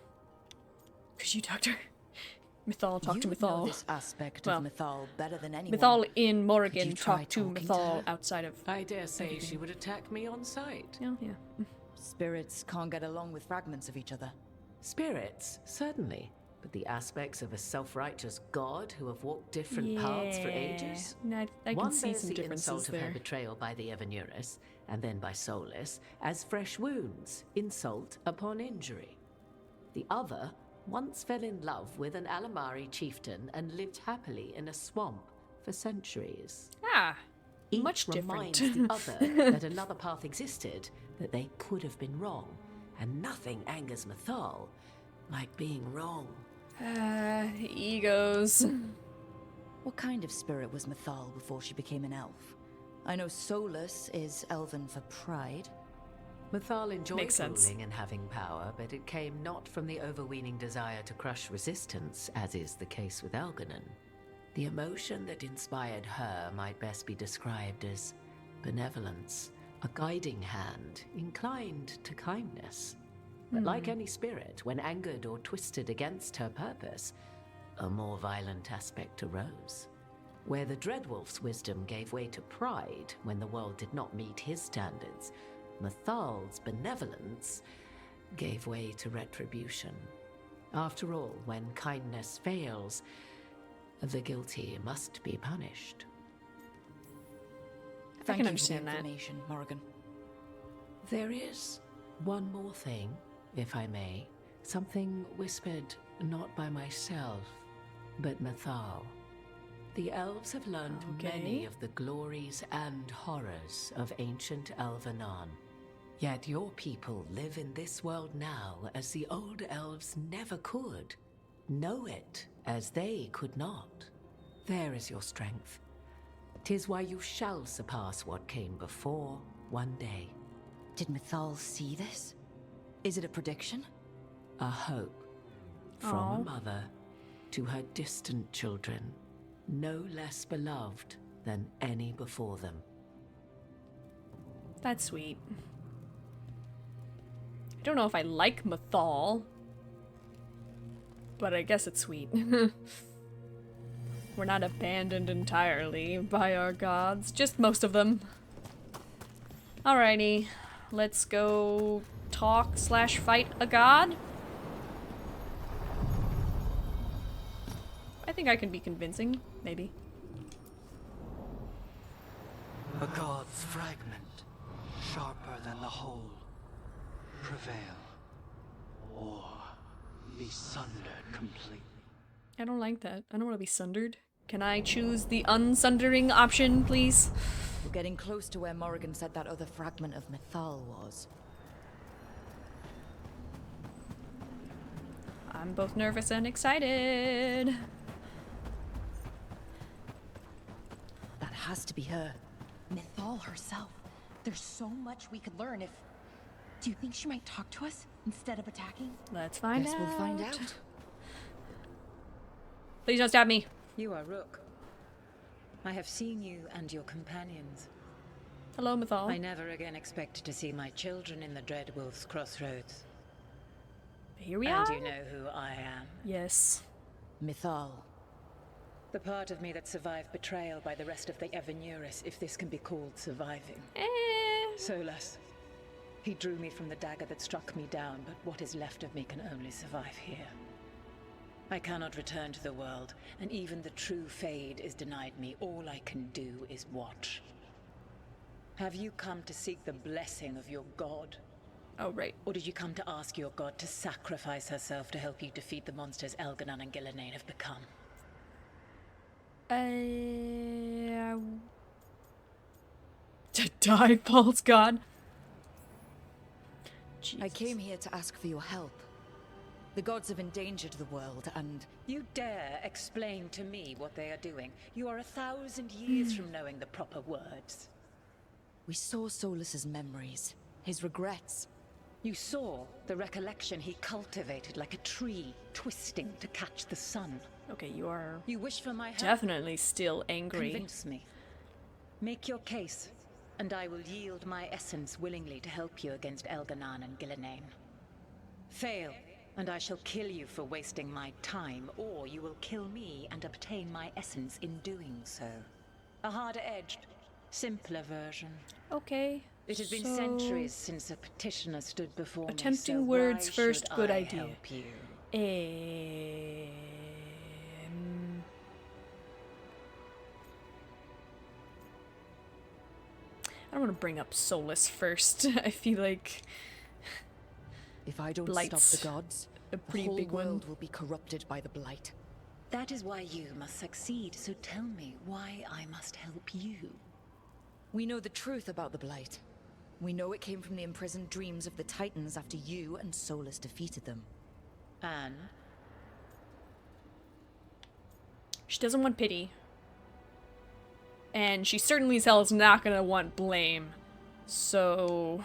Could you talk to her? Mythal, talk to You would know Mythal. this aspect Well, of Mythal better than anyone. Mythal in Could Morrigan you try talk to talking to Mythal her? outside of... I dare say she would attack me on sight. Yeah, yeah. Spirits can't get along with fragments of each other. Spirits, certainly. But the aspects of a self-righteous god who have walked different paths for ages? No, I can One see bears some the differences insult of her there. betrayal by the Evanurus, and then by Solus, as fresh wounds, insult upon injury. The other once fell in love with an Alamari chieftain and lived happily in a swamp for centuries. Ah, Each much different. reminds the other that another path existed, that they could have been wrong, and nothing angers Mythal like being wrong. Egos. What kind of spirit was Mythal before she became an elf? I know Solus is elven for pride. Mythal enjoyed Makes sense. ruling and having power, but it came not from the overweening desire to crush resistance, as is the case with Elganon. The emotion that inspired her might best be described as benevolence, a guiding hand, inclined to kindness. But like any spirit, when angered or twisted against her purpose, a more violent aspect arose. Where the Dreadwolf's wisdom gave way to pride when the world did not meet his standards, Mythal's benevolence gave way to retribution. After all, when kindness fails, the guilty must be punished. Thank can you understand for that. the information, Morrigan. There is one more thing, if I may. Something whispered not by myself, but Mythal. The elves have learned many of the glories and horrors of ancient Elvenon. Yet your people live in this world now as the old elves never could. Know it as they could not. There is your strength. 'Tis why you shall surpass what came before one day. Did Mythal see this? Is it a prediction? A hope from a mother to her distant children, no less beloved than any before them. That's sweet. I don't know if I like Mythal, but I guess it's sweet. We're not abandoned entirely by our gods, just most of them. Alrighty, let's go talk/fight a god. I think I can be convincing, maybe. A god's fragment, sharper than the whole. Prevail. War. be sundered completely. I don't like that. I don't want to be sundered. Can I choose the unsundering option, please? We're getting close to where Morrigan said that other fragment of Mythal was. I'm both nervous and excited. That has to be her. Mythal herself. There's so much we could learn if... Do you think she might talk to us instead of attacking? Let's find out. Guess we'll find out. Please don't stab me. You are Rook. I have seen you and your companions. Hello, Mythal. I never again expect to see my children in the Dreadwolf's crossroads. Here we are. are. And you know who I am. Yes. Mythal. The part of me that survived betrayal by the rest of the Evanuris, if this can be called surviving. Solas. He drew me from the dagger that struck me down, but what is left of me can only survive here. I cannot return to the world, and even the true Fade is denied me. All I can do is watch. Have you come to seek the blessing of your god? Oh, right. Or did you come to ask your god to sacrifice herself to help you defeat the monsters Elganon and Gillenane have become? To die, false god. Jesus. I came here to ask for your help. The gods have endangered the world, and... You dare explain to me what they are doing? You are 1,000 years from knowing the proper words. We saw Solas's memories, his regrets. You saw the recollection he cultivated like a tree, twisting to catch the sun. Okay, you are... You wish for my help? Definitely still angry. Convince me. Make your case, and I will yield my essence willingly to help you against Elganon and Gillenane. Fail, and I shall kill you for wasting my time, or you will kill me and obtain my essence in doing so. A harder-edged, simpler version. Okay. It has been centuries since a petitioner stood before me. Attempting so words why first, should good I idea. help you? I don't want to bring up Solus first. I feel like if I don't Blight's stop the gods, a pretty the whole big world one. will be corrupted by the blight. That is why you must succeed, so tell me why I must help you. We know the truth about the blight. We know it came from the imprisoned dreams of the Titans after you and Solus defeated them. And? She doesn't want pity. And she certainly as hell is not gonna want blame. So...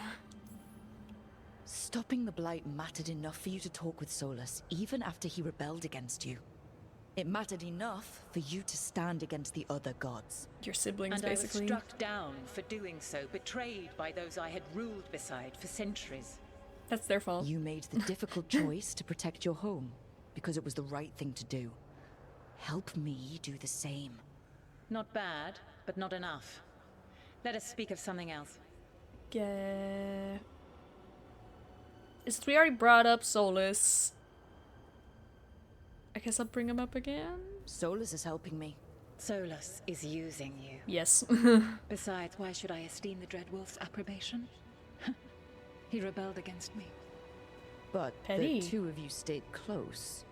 Stopping the blight mattered enough for you to talk with Solus, even after he rebelled against you. It mattered enough for you to stand against the other gods. Your siblings, and basically. I was struck down for doing so, betrayed by those I had ruled beside for centuries. That's their fault. You made the difficult choice to protect your home, because it was the right thing to do. Help me do the same. Not bad, but not enough. Let us speak of something else. Yeah. Since we already brought up Solus, I guess I'll bring him up again. Solus is helping me. Solus is using you. Yes. Besides, why should I esteem the Dreadwolf's approbation? He rebelled against me. But Petty. the two of you stayed close.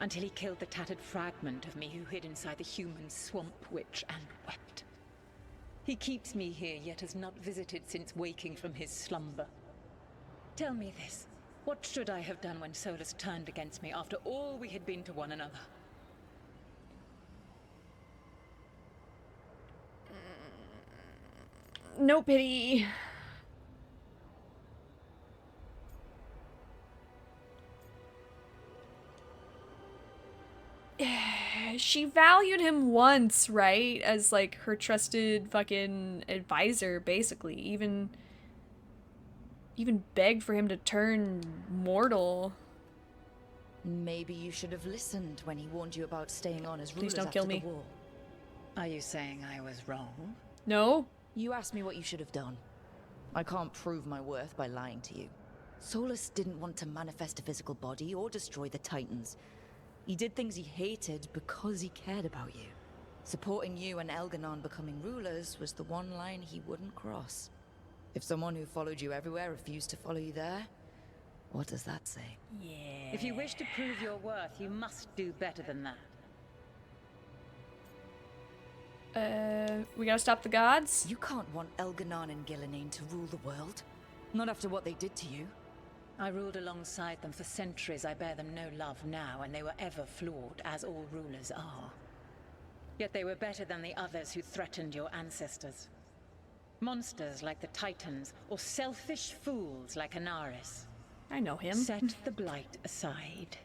Until he killed the tattered fragment of me who hid inside the human swamp witch and wept. He keeps me here, yet has not visited since waking from his slumber. Tell me this. What should I have done when Solus turned against me after all we had been to one another? No pity. She valued him once, right? As like her trusted fucking advisor, basically. Even begged for him to turn mortal. Maybe you should have listened when he warned you about staying on as Please rulers don't kill after me. the war. Are you saying I was wrong? No. You asked me what you should have done. I can't prove my worth by lying to you. Solus didn't want to manifest a physical body or destroy the Titans. He did things he hated because he cared about you. Supporting you and Elganon becoming rulers was the one line he wouldn't cross. If someone who followed you everywhere refused to follow you there, What does that say? Yeah. If you wish to prove your worth, you must do better than that. We gotta stop the gods? You can't want Elganon and Gillenane to rule the world. Not after what they did to you. I ruled alongside them for centuries. I bear them no love now, and they were ever flawed, as all rulers are. Yet they were better than the others who threatened your ancestors. Monsters like the Titans, or selfish fools like Anaris. I know him. Set the blight aside,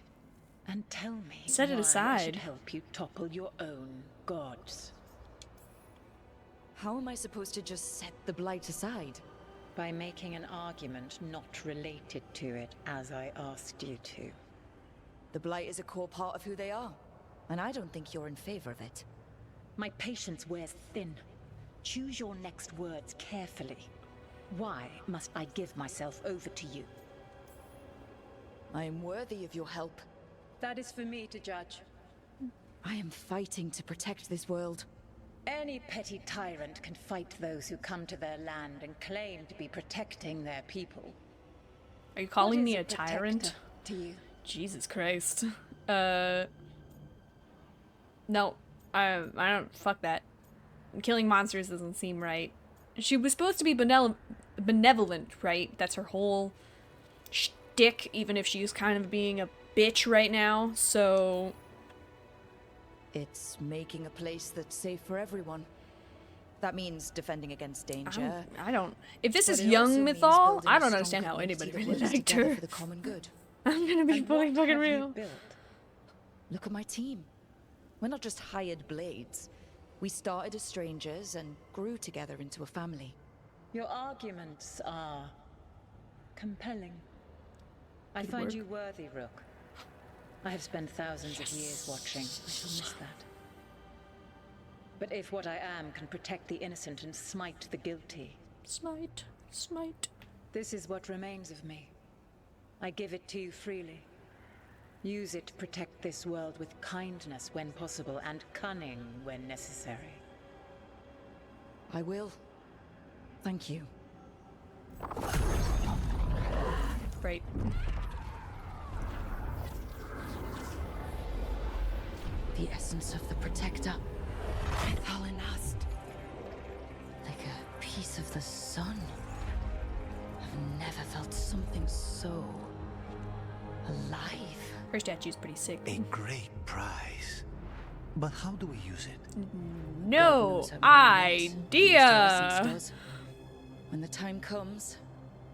and tell me Set it why I aside. should help you topple your own gods. How am I supposed to just set the blight aside? By making an argument not related to it, as I asked you to. The blight is a core part of who they are, and I don't think you're in favor of it. My patience wears thin. Choose your next words carefully. Why must I give myself over to you? I am worthy of your help. That is for me to judge. I am fighting to protect this world. Any petty tyrant can fight those who come to their land and claim to be protecting their people. Are you calling What me is a protector tyrant? to you? Jesus Christ. No. I don't, fuck that. Killing monsters doesn't seem right. She was supposed to be benevolent, right? That's her whole shtick, even if she's kind of being a bitch right now, so... It's making a place that's safe for everyone. That means defending against danger. I don't... If this But is it also young means Mythal, building I a don't strong understand how community anybody that really works liked together her. for the common good. I'm gonna be And fully what fucking have you real. built? Look at my team. We're not just hired blades. We started as strangers and grew together into a family. Your arguments are compelling. I Good find work. you worthy, Rook. I have spent thousands of years watching. I shall miss that. But if what I am can protect the innocent and smite the guilty... Smite. Smite. This is what remains of me. I give it to you freely. Use it to protect this world with kindness when possible and cunning when necessary. I will. Thank you. Right. The essence of the Protector. Alanast. Like a piece of the sun. I've never felt something so... alive. Her statue's pretty sick. A great prize. But how do we use it? No idea! When the time comes,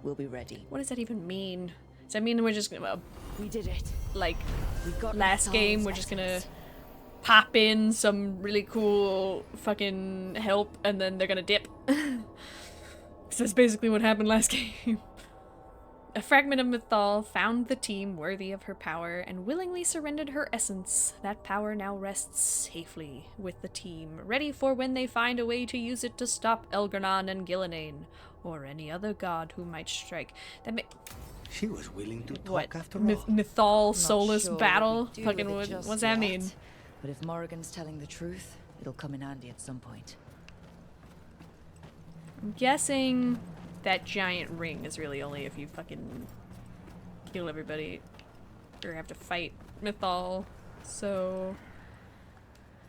we'll be ready. What does that even mean? Does that mean we're just gonna... we did it. Like, We got last Nathal's game, we're just gonna essence. pop in some really cool fucking help and then they're gonna dip. So that's basically what happened last game. A fragment of Mythal found the team worthy of her power and willingly surrendered her essence. That power now rests safely with the team, ready for when they find a way to use it to stop Elganon and Gillenane, or any other god who might strike. That She was willing to talk what? after all. Mythal Not soulless sure what battle? we do Fucking with it what's just that yet, mean? But if Morrigan's telling the truth, it'll come in handy at some point. I'm guessing that giant ring is really only if you fucking kill everybody or have to fight Mythal. So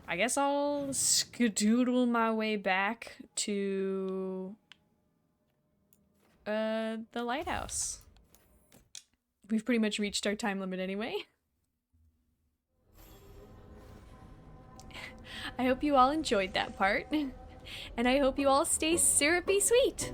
I guess I'll skedoodle my way back to the lighthouse. We've pretty much reached our time limit anyway. I hope you all enjoyed that part. And I hope you all stay syrupy sweet.